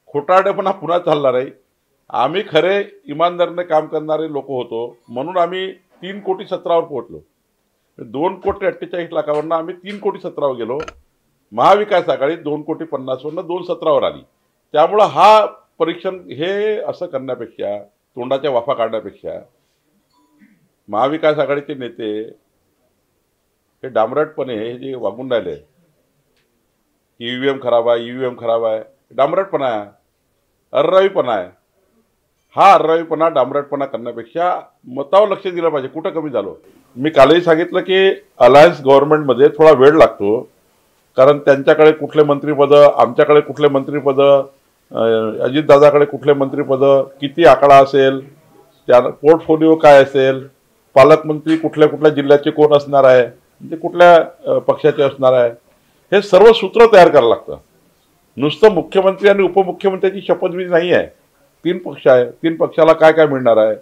खोटारडेपणा पुन्हा चालणार आहे। आम्ही खरे इमानदारीने काम करणारे लोक होतो म्हणून आम्ही 3,17,00,000 वर पोहोचलो। 2,48,40,00,000 आम्ही 3,17,00,000 वर गेलो। महाविकास आघाडी 2,50,00,000 वरनं 2,17,00,000 वर आली। त्यामुळे हा परीक्षण हे असं करण्यापेक्षा, तोंडाच्या वाफा काढण्यापेक्षा महाविकास आघाडीचे नेते हे डांबरटपणे हे जे वागून राहिले, ईव्हीएम खराब आहे, ईव्हीएम खराब आहे, डांबरटपणा आहे, अर्रावीपणा आहे। हा अर्रावीपणा डांबरटपणा करण्यापेक्षा मतावर लक्ष दिलं पाहिजे। कुठं कमी झालो? मी कालही सांगितलं की अलायन्स गव्हर्नमेंटमध्ये थोडा वेळ लागतो, कारण त्यांच्याकडे कुठले मंत्रिपद, आमच्याकडे कुठले मंत्रिपद, अजितदादाकडे कुठले मंत्रिपद, किती आकडा असेल, त्या पोर्टफोलिओ काय असेल, पालकमंत्री कुठल्या कुठल्या जिल्ह्याचे कोण असणार आहे, म्हणजे कुठल्या पक्षाचे असणार आहे, हे सर्व सूत्र तयार करावं लागतं। नुसतं मुख्यमंत्री आणि उपमुख्यमंत्र्याची शपथविधी नाही आहे। 3 पक्ष आहे, 3 पक्षाला काय काय मिळणार आहे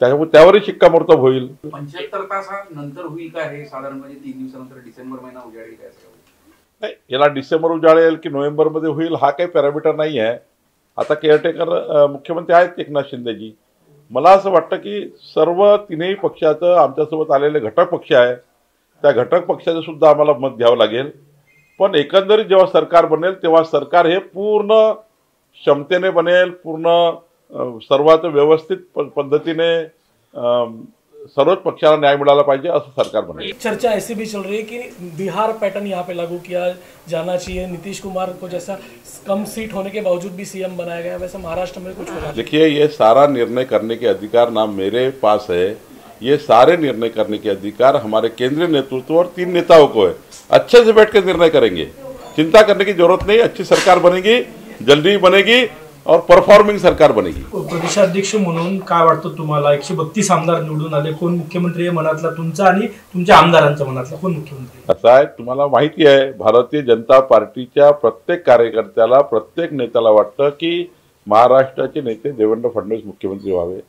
त्यावरही शिक्कामोर्तब होईल। 75 तासानंतर होईल का हे? साधारण म्हणजे 3 दिवसानंतर डिसेंबर महिना उजाडेल काय? नाही, याला डिसेंबर उजाडेल की नोव्हेंबर मध्ये होईल हा काही पॅरामीटर नाही आहे। आता केअरटेकर मुख्यमंत्री आहेत एकनाथ शिंदेजी। मला असं वाटतं की सर्व 3ही पक्षाचं आमच्यासोबत आलेले घटक पक्ष आहे, त्या घटक पक्षाचं सुद्धा आम्हाला मत घ्यावं लागेल। पण एकंदरीत जेव्हा सरकार बनेल तेव्हा सरकार हे पूर्ण क्षमतेने बनेल, पूर्ण सर्वात व्यवस्थित पद्धतीने सर्वोच्च पक्षाला न्याय मिळाला पाहिजे असं सरकार बनेल। चर्चा ऐसी भी चल रही है कि बिहार पैटर्न यहाँ पे लागू किया जाना चाहिए, नीतीश कुमार को जैसा कम सीट होने के बावजूद भी सीएम बनाया गया, वैसे महाराष्ट्र में कुछ होगा? देखिए, ये सारा निर्णय करने के अधिकार ना मेरे पास है, ये सारे निर्णय करने के अधिकार हमारे केंद्रीय नेतृत्व और 3 नेताओं को है। अच्छे से बैठ कर निर्णय करेंगे, चिंता करने की जरूरत नहीं। अच्छी सरकार बनेगी, जल्दी बनेगी और परफॉर्मिंग सरकार बनेगी। प्रदेशाध्यक्ष म्हणून काय वाटतं तुम्हाला? 132 आमदार निवडून आले, कोण मुख्यमंत्री मनातला तुमचा आणि तुमच्या आमदारांचा मनातला कोण मुख्यमंत्री? असं आहे, तुम्हाला माहिती आहे भारतीय जनता पार्टीच्या प्रत्येक कार्यकर्त्याला, प्रत्येक नेत्याला वाटतं की महाराष्ट्राचे नेते देवेंद्र फडणवीस मुख्यमंत्री व्हावे।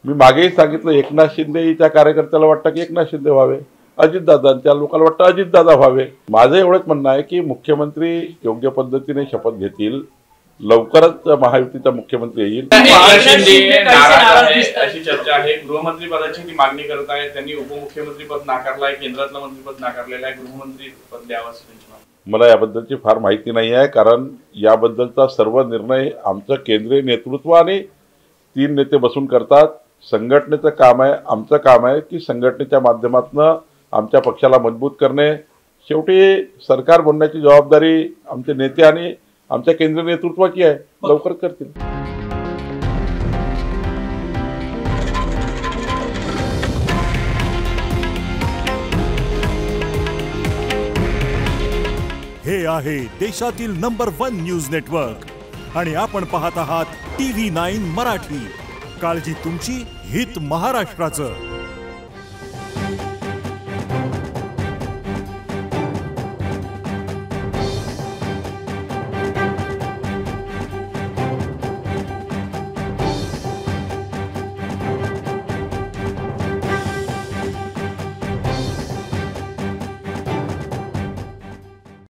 मी मागेही सांगितलं, एकनाथ शिंदेच्या कार्यकर्त्याला वाटतं की एकनाथ शिंदे व्हावे, अजितदादांच्या लोकांना वाटतं अजितदादा व्हावे। माझं एवढंच म्हणणं आहे की मुख्यमंत्री योग्य पद्धतीने शपथ घेतील, लवकरच महायुतीचा मुख्यमंत्री येईल। अशी चर्चा आहे, गृहमंत्री पदाची ती मागणी करत आहे, त्यांनी उपमुख्यमंत्री पद नाकारलं आहे, केंद्रातलं मंत्रीपद नाकारलेलं आहे, गृहमंत्री पद द्यावं असं मला याबद्दलची फार माहिती नाही आहे, कारण याबद्दलचा सर्व निर्णय आमचं केंद्रीय नेतृत्व आणि 3 नेते बसून करतात। संघटनेचं काम आहे, आमचं काम आहे की संघटनेच्या माध्यमातून आमच्या पक्षाला मजबूत करणे। शेवटी सरकार बनण्याची जबाबदारी आमचे नेते आणि आमच्या केंद्रीय नेतृत्वाची आहे, लवकरच करतील। हे आहे देशातील नंबर 1 न्यूज नेटवर्क आणि आपण पाहत आहात TV9 मराठी। काळजी तुमची, हित महाराष्ट्राचं।